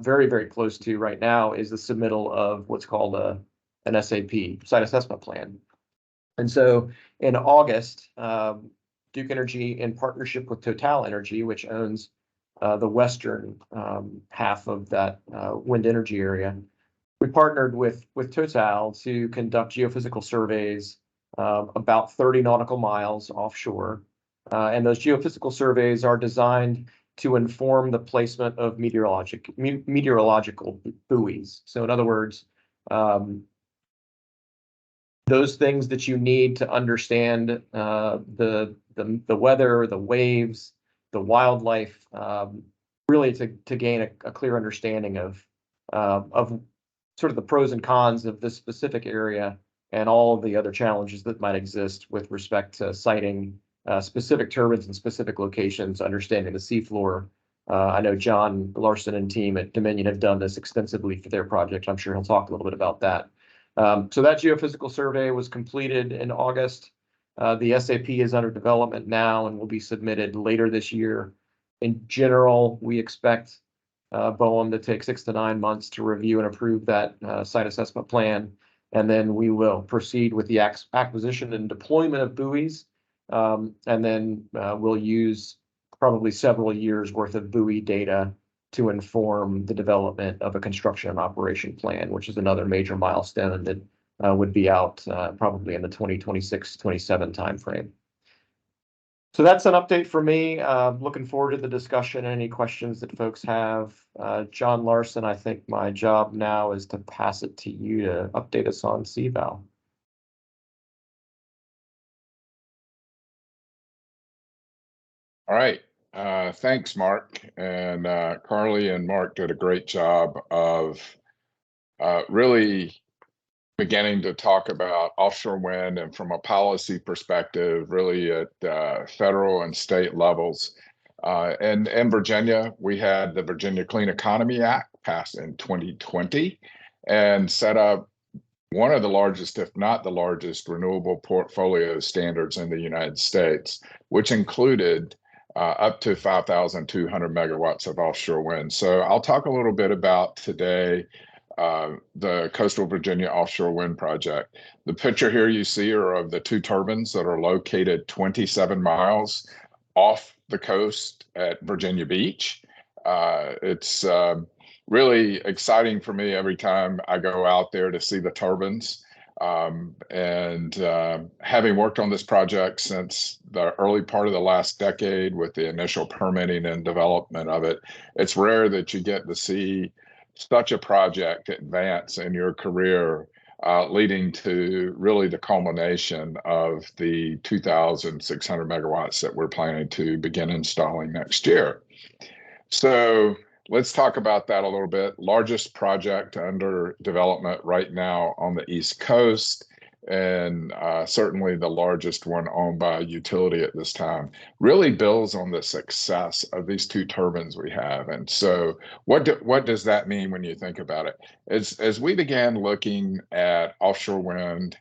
very, very close to right now is the submittal of what's called an SAP, Site Assessment Plan. And so in August, Duke Energy, in partnership with Total Energy, which owns the western half of that wind energy area, we partnered with Total to conduct geophysical surveys about 30 nautical miles offshore. And those geophysical surveys are designed to inform the placement of meteorological buoys. So in other words, those things that you need to understand the weather, the waves, the wildlife, really to gain a clear understanding of sort of the pros and cons of this specific area and all of the other challenges that might exist with respect to siting specific turbines in specific locations, understanding the seafloor. I know John Larson and team at Dominion have done this extensively for their project. I'm sure he'll talk a little bit about that. So that geophysical survey was completed in August. The SAP is under development now and will be submitted later this year. In general, we expect BOEM to take 6 to 9 months to review and approve that site assessment plan. And then we will proceed with the acquisition and deployment of buoys. And then we'll use probably several years worth of buoy data to inform the development of a construction and operation plan, which is another major milestone that would be out probably in the 2026-27 timeframe. So that's an update for me. Looking forward to the discussion. Any questions that folks have? John Larson, I think my job now is to pass it to you to update us on CVOW. All right. Thanks, Mark. And Carly and Mark did a great job of really beginning to talk about offshore wind and from a policy perspective, really at federal and state levels. And in Virginia, we had the Virginia Clean Economy Act passed in 2020 and set up one of the largest, if not the largest, renewable portfolio standards in the United States, which included up to 5,200 megawatts of offshore wind. So I'll talk a little bit about today the Coastal Virginia Offshore Wind Project. The picture here you see are of the 2 turbines that are located 27 miles off the coast at Virginia Beach. It's really exciting for me every time I go out there to see the turbines. And having worked on this project since the early part of the last decade with the initial permitting and development of it, it's rare that you get to see such a project advance in your career, leading to really the culmination of the 2,600 megawatts that we're planning to begin installing next year. So let's talk about that a little bit. Largest project under development right now on the East Coast, and certainly the largest one owned by a utility at this time, really builds on the success of these 2 turbines we have. And so what does that mean when you think about it? As we began looking at offshore wind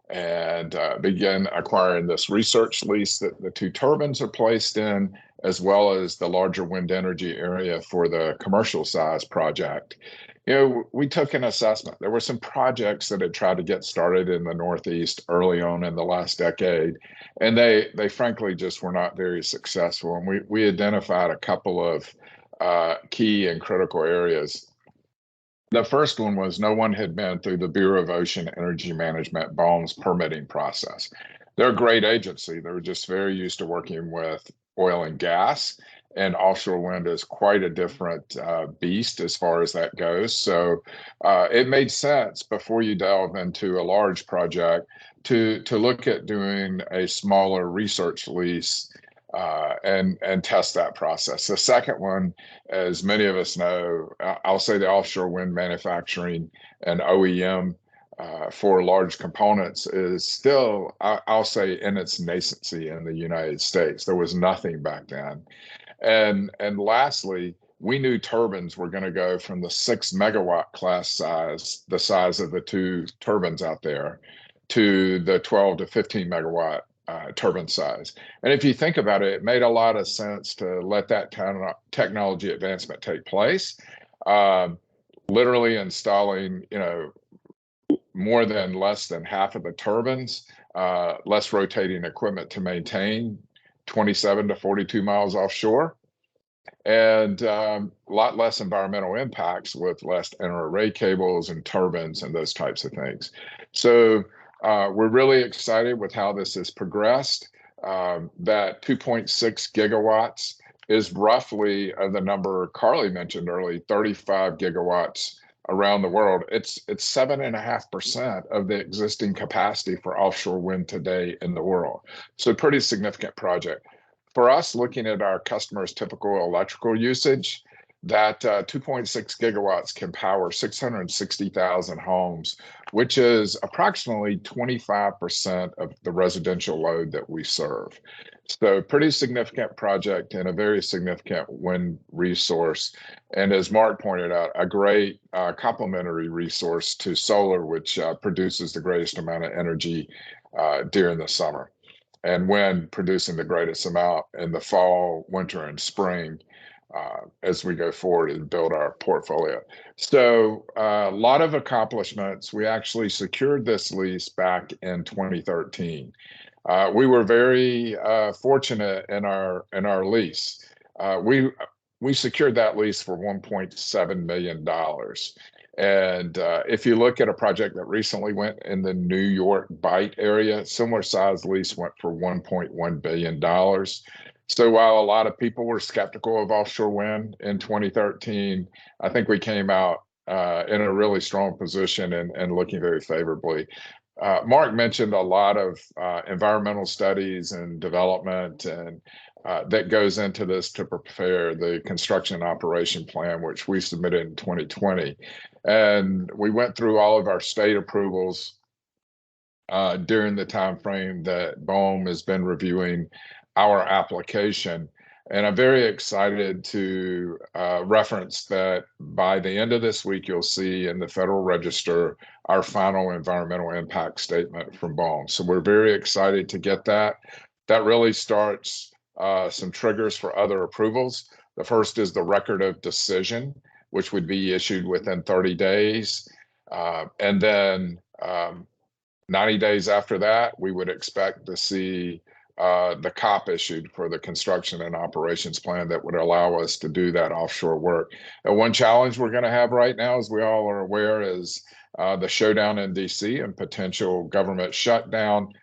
and begin acquiring this research lease that the 2 turbines are placed in, as well as the larger wind energy area for the commercial size project. We took an assessment. There were some projects that had tried to get started in the Northeast early on in the last decade, and they frankly just were not very successful. And we identified a couple of key and critical areas. The first one was no one had been through the Bureau of Ocean Energy Management, BOEM's permitting process. They're a great agency. They're just very used to working with oil and gas, and offshore wind is quite a different beast as far as that goes. So it made sense before you delve into a large project to look at doing a smaller research lease and test that process. The second one, as many of us know, I'll say the offshore wind manufacturing and OEM for large components is still, I'll say, in its nascency in the United States. There was nothing back then. And lastly, we knew turbines were going to go from the 6 megawatt class size, the size of the 2 turbines out there, to the 12 to 15 megawatt turbine size. And if you think about it, it made a lot of sense to let that technology advancement take place. Literally installing, more than less than half of the turbines, less rotating equipment to maintain, 27 to 42 miles offshore, and a lot less environmental impacts with less inter-array cables and turbines and those types of things. So we're really excited with how this has progressed. That 2.6 gigawatts is roughly the number Carly mentioned earlier, 35 gigawatts around the world. It's 7.5% of the existing capacity for offshore wind today in the world. So pretty significant project. For us, looking at our customers' typical electrical usage, that 2.6 gigawatts can power 660,000 homes, which is approximately 25% of the residential load that we serve. So pretty significant project and a very significant wind resource. And as Mark pointed out, a great complementary resource to solar, which produces the greatest amount of energy during the summer, and wind producing the greatest amount in the fall, winter, and spring. As we go forward and build our portfolio. So a lot of accomplishments. We actually secured this lease back in 2013. We were very fortunate in our lease. We secured that lease for $1.7 million. And if you look at a project that recently went in the New York Bight area, similar size lease went for $1.1 billion. So while a lot of people were skeptical of offshore wind in 2013, I think we came out in a really strong position and looking very favorably. Mark mentioned a lot of environmental studies and development and that goes into this to prepare the construction operation plan, which we submitted in 2020. And we went through all of our state approvals during the time frame that BOEM has been reviewing our application. And I'm very excited to reference that by the end of this week, you'll see in the Federal Register our final environmental impact statement from BOEM. So we're very excited to get that. That really starts some triggers for other approvals. The first is the record of decision, which would be issued within 30 days. And then 90 days after that, we would expect to see the COP issued for the construction and operations plan that would allow us to do that offshore work. And one challenge we're going to have right now, as we all are aware, is the showdown in DC and potential government shutdown.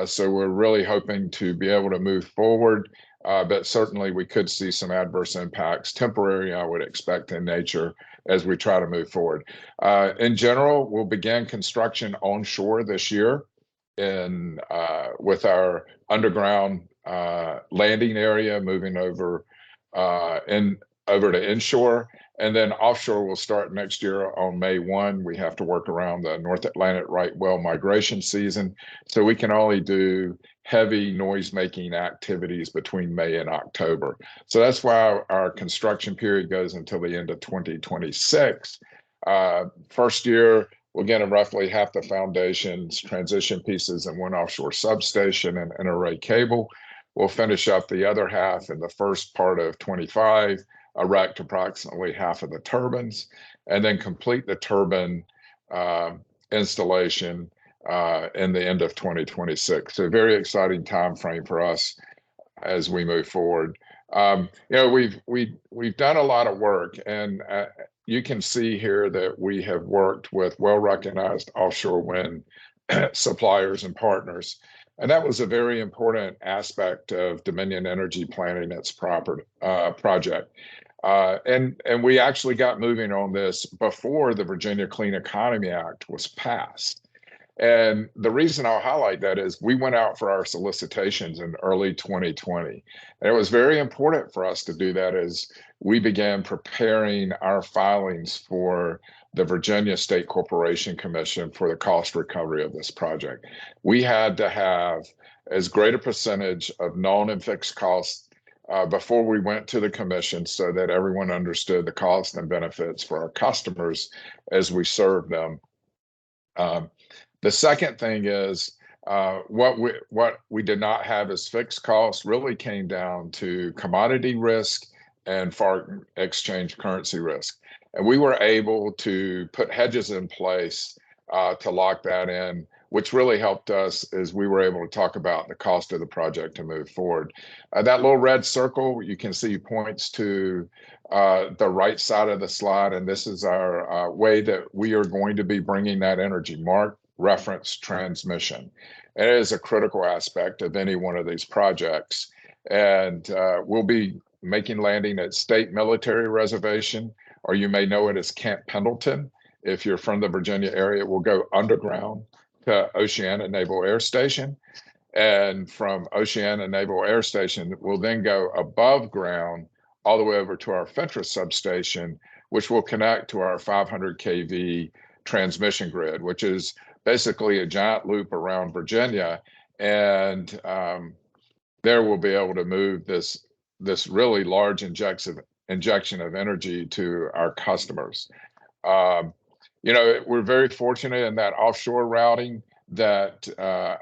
So we're really hoping to be able to move forward, but certainly we could see some adverse impacts, temporary, I would expect, in nature as we try to move forward. In general, we'll begin construction onshore this year with our underground landing area moving over to inshore, and then offshore will start next year on May 1. We have to work around the North Atlantic right whale migration season, so we can only do heavy noise-making activities between May and October. So that's why our construction period goes until the end of 2026. First year, We'll get roughly half the foundations, transition pieces, and one offshore substation and an array cable. We'll finish up the other half in the first part of 25, erect approximately half of the turbines, and then complete the turbine installation in the end of 2026. So very exciting time frame for us as we move forward. We've done a lot of work, and you can see here that we have worked with well-recognized offshore wind suppliers and partners. And that was a very important aspect of Dominion Energy planning its project. And we actually got moving on this before the Virginia Clean Economy Act was passed. And the reason I'll highlight that is we went out for our solicitations in early 2020. And it was very important for us to do that as we began preparing our filings for the Virginia State Corporation Commission for the cost recovery of this project. We had to have as great a percentage of known and fixed costs before we went to the commission so that everyone understood the costs and benefits for our customers as we serve them. The second thing is what we did not have as fixed costs really came down to commodity risk and foreign exchange currency risk. And we were able to put hedges in place to lock that in, which really helped us as we were able to talk about the cost of the project to move forward. That little red circle you can see points to the right side of the slide, and this is our way that we are going to be bringing that energy. Mark reference transmission. And it is a critical aspect of any one of these projects. And we'll be making landing at State Military Reservation, or you may know it as Camp Pendleton. If you're from the Virginia area, we'll go underground to Oceana Naval Air Station. And from Oceana Naval Air Station, we'll then go above ground all the way over to our Fentress substation, which will connect to our 500 kV transmission grid, which is basically a giant loop around Virginia. And there we'll be able to move this really large injection of energy to our customers. We're very fortunate in that offshore routing that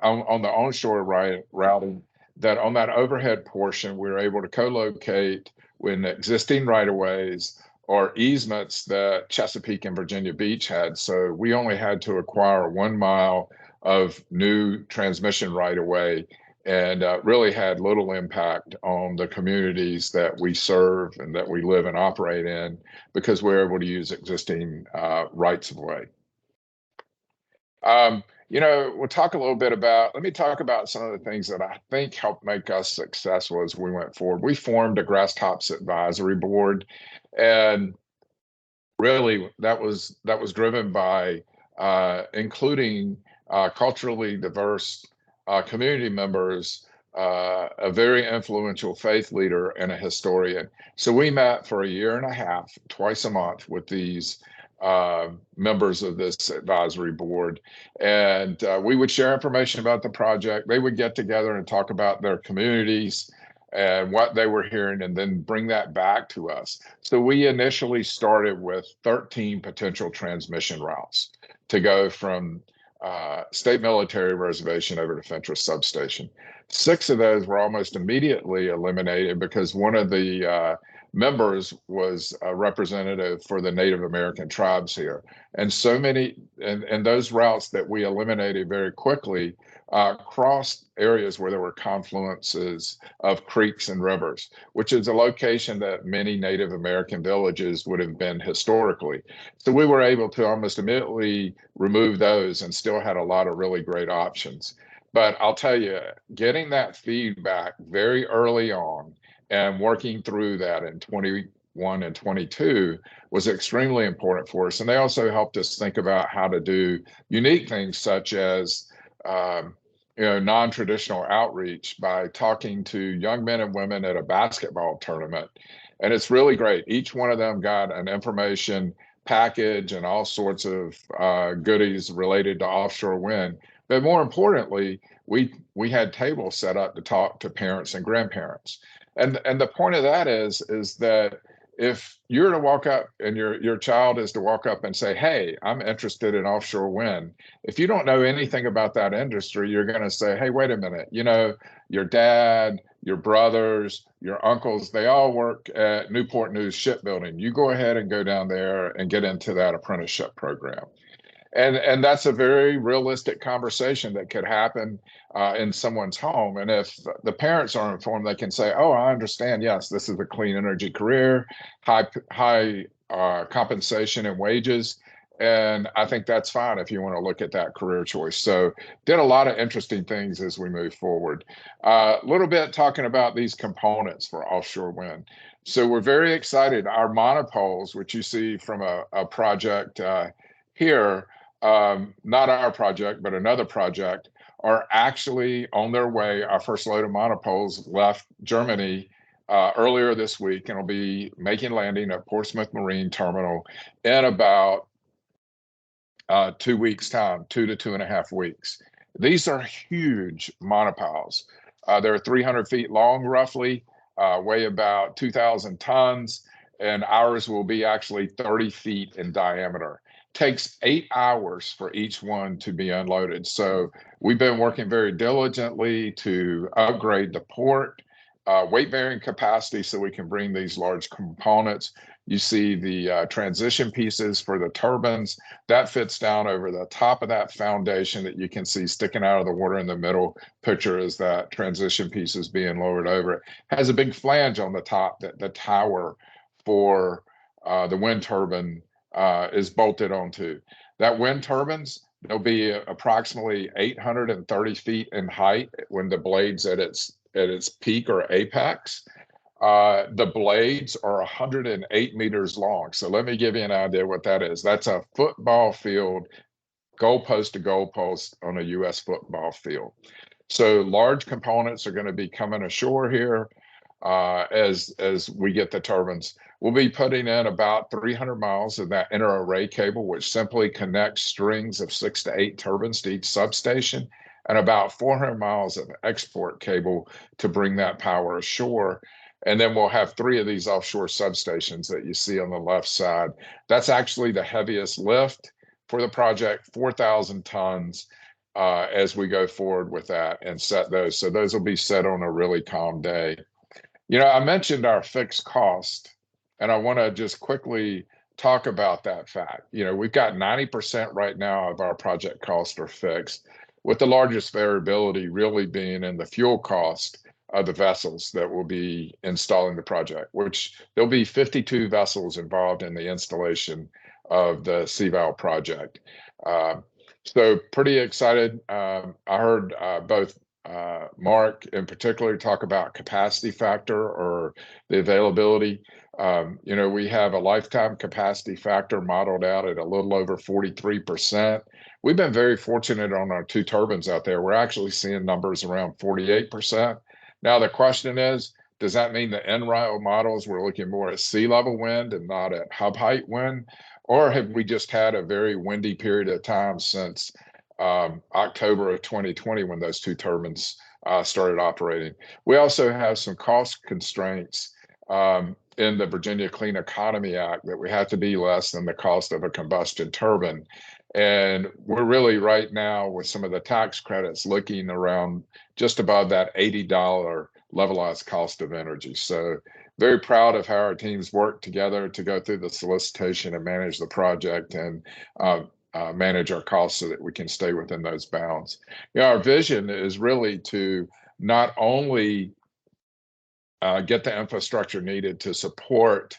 on the onshore routing, that on that overhead portion, we're able to co-locate with existing right-of-ways or easements that Chesapeake and Virginia Beach had. So we only had to acquire 1 mile of new transmission right-of-way, and really had little impact on the communities that we serve and that we live and operate in because we're able to use existing rights-of-way. We'll talk a little bit about, let me talk about some of the things that I think helped make us successful as we went forward. We formed a Grass Tops Advisory Board, and really that was driven by including culturally diverse community members, a very influential faith leader, and a historian. So we met for 1.5 years, twice a month, with these members of this advisory board, and we would share information about the project. They would get together and talk about their communities and what they were hearing, and then bring that back to us. So we initially started with 13 potential transmission routes to go from State Military Reservation over to Fentress Substation. 6 of those were almost immediately eliminated because one of the members was a representative for the Native American tribes here. And so many, and those routes that we eliminated very quickly crossed areas where there were confluences of creeks and rivers, which is a location that many Native American villages would have been historically. So we were able to almost immediately remove those and still had a lot of really great options. But I'll tell you, getting that feedback very early on and working through that in 21 and 22 was extremely important for us. And they also helped us think about how to do unique things such as non-traditional outreach by talking to young men and women at a basketball tournament. And it's really great. Each one of them got an information package and all sorts of goodies related to offshore wind. But more importantly, we had tables set up to talk to parents and grandparents. And the point of that is that if you're to walk up and your child is to walk up and say, hey, I'm interested in offshore wind, if you don't know anything about that industry, you're going to say, hey, wait a minute, you know, your dad, your brothers, your uncles, they all work at Newport News Shipbuilding. You go ahead and go down there and get into that apprenticeship program. And that's a very realistic conversation that could happen in someone's home. And if the parents are informed, they can say, oh, I understand. Yes, this is a clean energy career, high compensation and wages. And I think that's fine if you want to look at that career choice. So did a lot of interesting things as we move forward. A little bit talking about these components for offshore wind. So we're very excited. Our monopoles, which you see from a project here, not our project, but another project, are actually on their way. Our first load of monopoles left Germany earlier this week and will be making landing at Portsmouth Marine Terminal in about 2 weeks' time, 2 to 2.5 weeks. These are huge monopiles. They're 300 feet long, roughly, weigh about 2,000 tons, and ours will be actually 30 feet in diameter. Takes 8 hours for each one to be unloaded. So we've been working very diligently to upgrade the port, weight bearing capacity so we can bring these large components. You see the transition pieces for the turbines. That fits down over the top of that foundation that you can see sticking out of the water in the middle. Picture is that transition pieces being lowered over it. Has a big flange on the top that the tower for the wind turbine is bolted onto. That wind turbines, they'll be approximately 830 feet in height when the blade's at its peak or apex. The blades are 108 meters long. So let me give you an idea what that is. That's a football field, goalpost to goalpost on a U.S. football field. So large components are going to be coming ashore here as we get the turbines. We'll be putting in about 300 miles of that inter-array cable, which simply connects strings of 6 to 8 turbines to each substation, and about 400 miles of export cable to bring that power ashore. And then we'll have 3 of these offshore substations that you see on the left side. That's actually the heaviest lift for the project, 4,000 tons as we go forward with that and set those. So those will be set on a really calm day. You know, I mentioned our fixed cost, and I want to just quickly talk about that fact. You know, we've got 90% right now of our project costs are fixed, with the largest variability really being in the fuel cost of the vessels that will be installing the project, which there'll be 52 vessels involved in the installation of the CVAL project. So pretty excited. I heard both Mark in particular talk about capacity factor or the availability. You know, we have a lifetime capacity factor modeled out at a little over 43%. We've been very fortunate on our 2 turbines out there. We're actually seeing numbers around 48%. Now, the question is, does that mean the NRIO models we're looking more at sea level wind and not at hub height wind? Or have we just had a very windy period of time since October of 2020 when those 2 turbines started operating? We also have some cost constraints in the Virginia Clean Economy Act that we have to be less than the cost of a combustion turbine. And we're really right now with some of the tax credits looking around just above that $80 levelized cost of energy. So very proud of how our teams work together to go through the solicitation and manage the project and manage our costs so that we can stay within those bounds. You know, our vision is really to not only get the infrastructure needed to support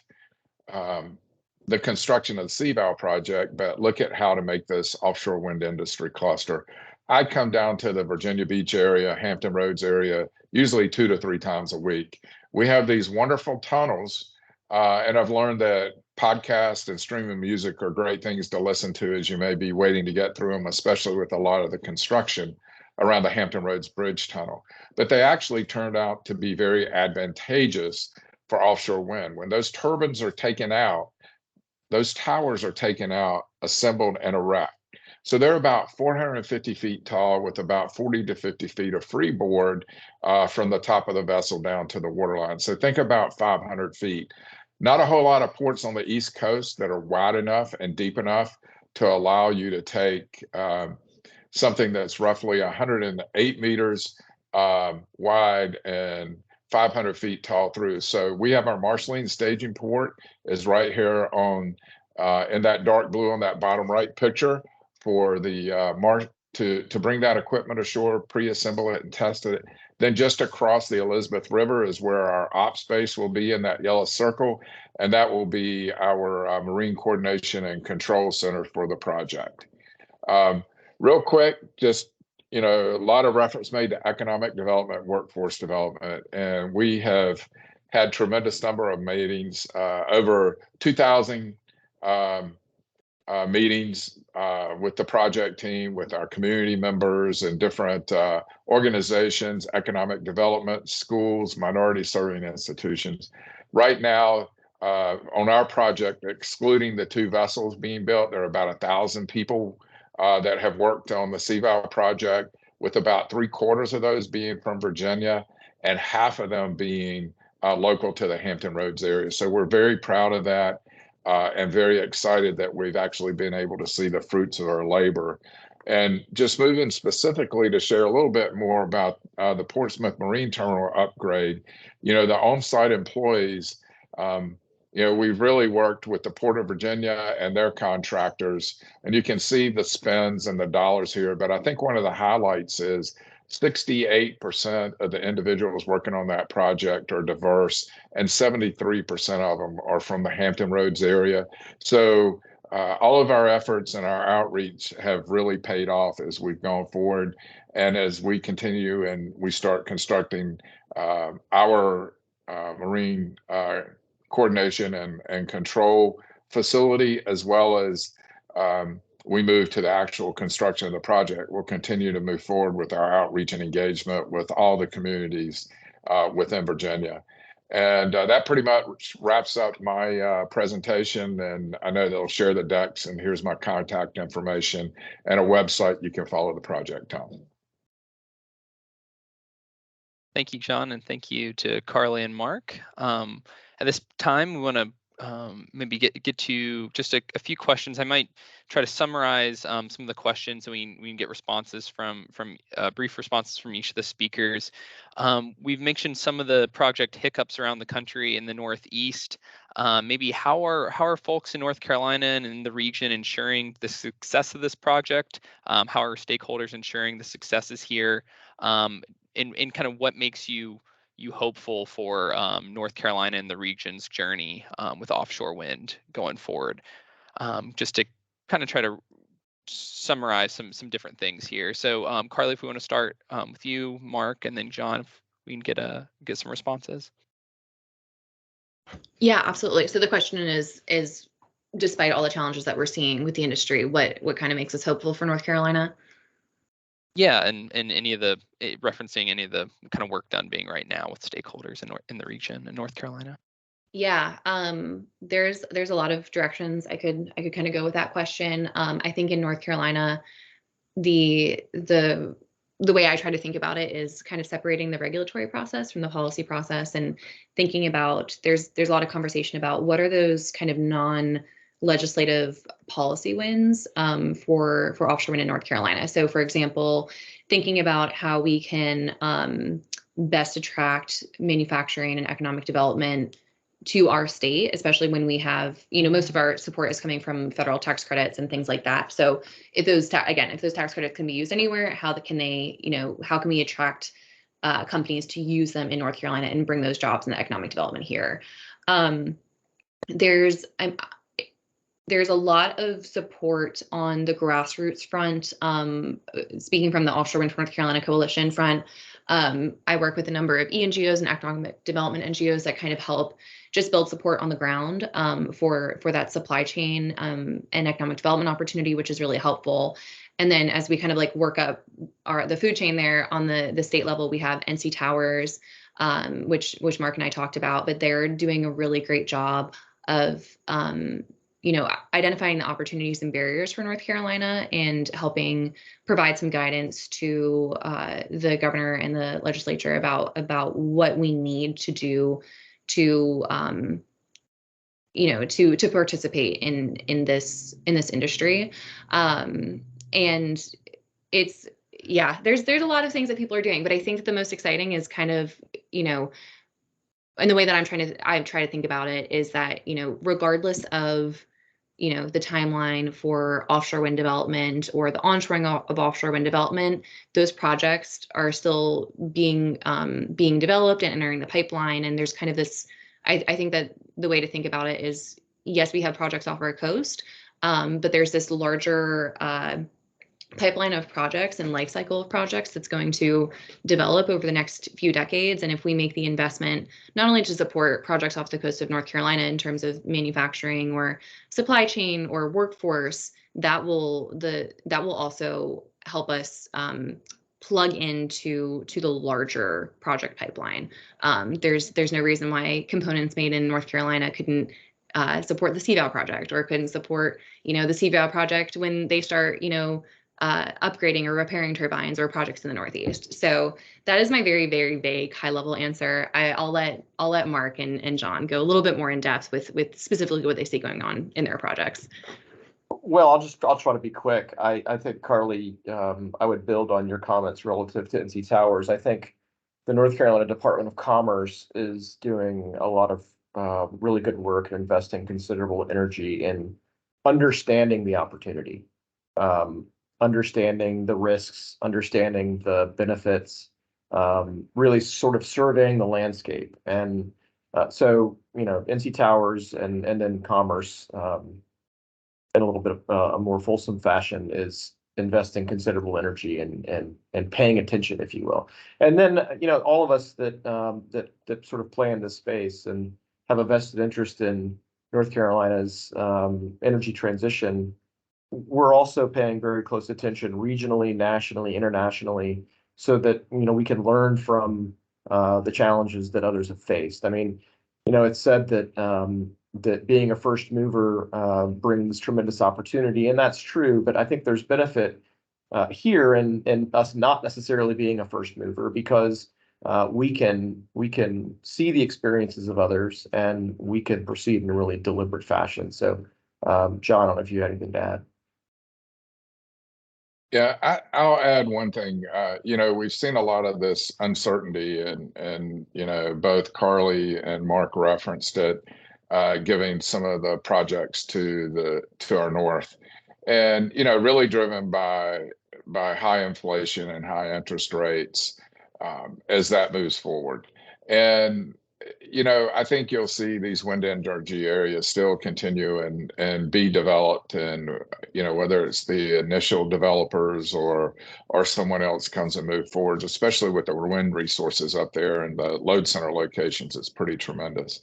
the construction of the CVAL project, but look at how to make this offshore wind industry cluster. I come down to the Virginia Beach area, Hampton Roads area, usually 2 to 3 times a week. We have these wonderful tunnels, and I've learned that podcasts and streaming music are great things to listen to as you may be waiting to get through them, especially with a lot of the construction around the Hampton Roads Bridge Tunnel. But they actually turned out to be very advantageous for offshore wind. When those turbines are taken out, those towers are taken out, assembled, and erect. So they're about 450 feet tall with about 40 to 50 feet of freeboard from the top of the vessel down to the waterline. So think about 500 feet. not a whole lot of ports on the East Coast that are wide enough and deep enough to allow you to take something that's roughly 108 meters wide and 500 feet tall through. So we have our marshalling staging port is right here on in that dark blue on that bottom right picture for the to bring that equipment ashore, pre-assemble it and test it. Then just across the Elizabeth River is where our ops base will be in that yellow circle, and that will be our Marine Coordination and Control Center for the project. Real quick, just, you know, a lot of reference made to economic development, workforce development, and we have had tremendous number of meetings, over 2,000 meetings with the project team, with our community members and different organizations, economic development, schools, minority serving institutions. Right now, on our project, excluding the 2 vessels being built, there are about 1,000 people that have worked on the CVOW project, with about 3/4 of those being from Virginia and half of them being local to the Hampton Roads area. So we're very proud of that and very excited that we've actually been able to see the fruits of our labor. And just moving specifically to share a little bit more about the Portsmouth Marine Terminal upgrade, you know, the on-site employees, you know, we've really worked with the Port of Virginia and their contractors, and you can see the spends and the dollars here. But I think one of the highlights is 68% of the individuals working on that project are diverse, and 73% of them are from the Hampton Roads area. So all of our efforts and our outreach have really paid off as we've gone forward. And as we continue and we start constructing our Marine Coordination and Control facility, as well as we move to the actual construction of the project, we'll continue to move forward with our outreach and engagement with all the communities within Virginia. And that pretty much wraps up my presentation. And I know they'll share the decks, and here's my contact information and a website you can follow the project on. Thank you, John, and thank you to Carly and Mark. At this time, we want to maybe get to just a few questions. I might try to summarize some of the questions, and we can get responses from brief responses from each of the speakers. We've mentioned some of the project hiccups around the country in the Northeast. Maybe how are folks in North Carolina and in the region ensuring the success of this project? How are stakeholders ensuring the successes here? And kind of what makes you hopeful for North Carolina and the region's journey with offshore wind going forward? Just to kind of try to summarize some different things here. So Carly, if we want to start with you, Mark, and then John, if we can get some responses. Yeah, absolutely. So the question is despite all the challenges that we're seeing with the industry, what kind of makes us hopeful for North Carolina? Yeah, and any of the referencing any of the kind of work done being right now with stakeholders in the region in North Carolina. Yeah, there's a lot of directions I could kind of go with that question. I think in North Carolina, the way I try to think about it is kind of separating the regulatory process from the policy process, and thinking about there's a lot of conversation about what are those kind of non-legislative policy wins for offshore wind in North Carolina. So, for example, thinking about how we can best attract manufacturing and economic development to our state, especially when we have, most of our support is coming from federal tax credits and things like that. So if those tax credits can be used anywhere, how can we attract companies to use them in North Carolina and bring those jobs and the economic development here? There's a lot of support on the grassroots front. Speaking from the Offshore Wind for North Carolina Coalition front, I work with a number of NGOs and economic development NGOs that kind of help just build support on the ground for that supply chain and economic development opportunity, which is really helpful. And then as we kind of work up the food chain there on the state level, we have NC Towers, which Mark and I talked about, but they're doing a really great job of identifying the opportunities and barriers for North Carolina and helping provide some guidance to the governor and the legislature about what we need to do to to participate in this industry. And it's, yeah, there's a lot of things that people are doing, but I think that the most exciting is kind of, and the way that I try to think about it is that, regardless of, the timeline for offshore wind development or the onshoring of offshore wind development, those projects are still being developed and entering the pipeline. And there's kind of this, I think that the way to think about it is, yes, we have projects off our coast, but there's this larger pipeline of projects and life cycle of projects that's going to develop over the next few decades. And if we make the investment, not only to support projects off the coast of North Carolina in terms of manufacturing or supply chain or workforce, that will also help us plug into the larger project pipeline. There's no reason why components made in North Carolina couldn't support the CVOW project, or couldn't support, the CVOW project when they start, upgrading or repairing turbines or projects in the Northeast. So that is my very, very vague, high-level answer. I'll let Mark and John go a little bit more in depth with specifically what they see going on in their projects. Well, I'll try to be quick. I think, Carly, I would build on your comments relative to NC Towers. I think the North Carolina Department of Commerce is doing a lot of really good work and investing considerable energy in understanding the opportunity, understanding the risks, understanding the benefits, really sort of surveying the landscape. And so, NC Towers and then Commerce, in a little bit of a more fulsome fashion, is investing considerable energy and paying attention, if you will. And then, all of us that sort of play in this space and have a vested interest in North Carolina's energy transition, we're also paying very close attention regionally, nationally, internationally, so that we can learn from the challenges that others have faced. I mean, it's said that that being a first mover brings tremendous opportunity, and that's true. But I think there's benefit here in us not necessarily being a first mover, because we can see the experiences of others, and we can proceed in a really deliberate fashion. So, John, I don't know if you had anything to add. Yeah, I'll add one thing. We've seen a lot of this uncertainty, and both Carly and Mark referenced it, giving some of the projects to our north, and really driven by high inflation and high interest rates as that moves forward. And I think you'll see these wind energy areas still continue and be developed, and whether it's the initial developers or someone else comes and move forward, especially with the wind resources up there and the load center locations, it's pretty tremendous.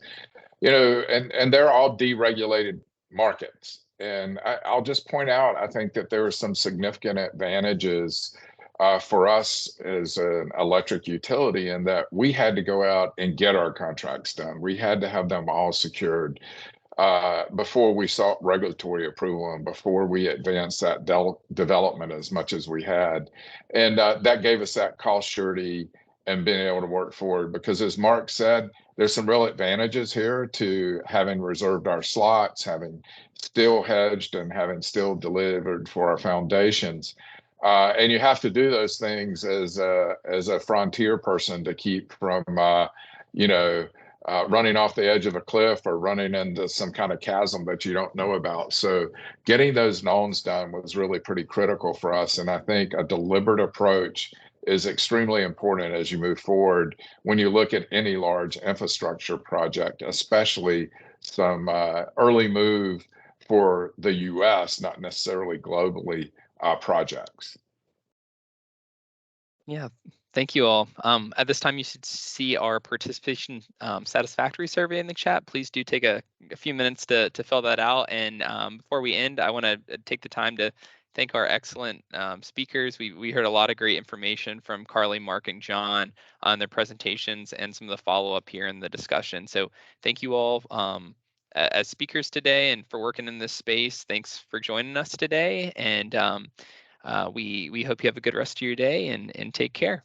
And they're all deregulated markets. And I'll just point out, I think that there are some significant advantages for us as an electric utility, in that we had to go out and get our contracts done. We had to have them all secured before we sought regulatory approval and before we advanced that development as much as we had. And that gave us that cost surety and being able to work forward. Because as Mark said, there's some real advantages here to having reserved our slots, having still hedged, and having still delivered for our foundations. And you have to do those things as a frontier person to keep from, running off the edge of a cliff or running into some kind of chasm that you don't know about. So getting those knowns done was really pretty critical for us. And I think a deliberate approach is extremely important as you move forward when you look at any large infrastructure project, especially some early move for the U.S., not necessarily globally, projects. Yeah, thank you all. At this time, you should see our participation satisfactory survey in the chat. Please do take a few minutes to fill that out. And before we end, I want to take the time to thank our excellent speakers. We heard a lot of great information from Carly, Mark, and John on their presentations and some of the follow-up here in the discussion. So thank you all as speakers today and for working in this space. Thanks for joining us today. And we hope you have a good rest of your day, and take care.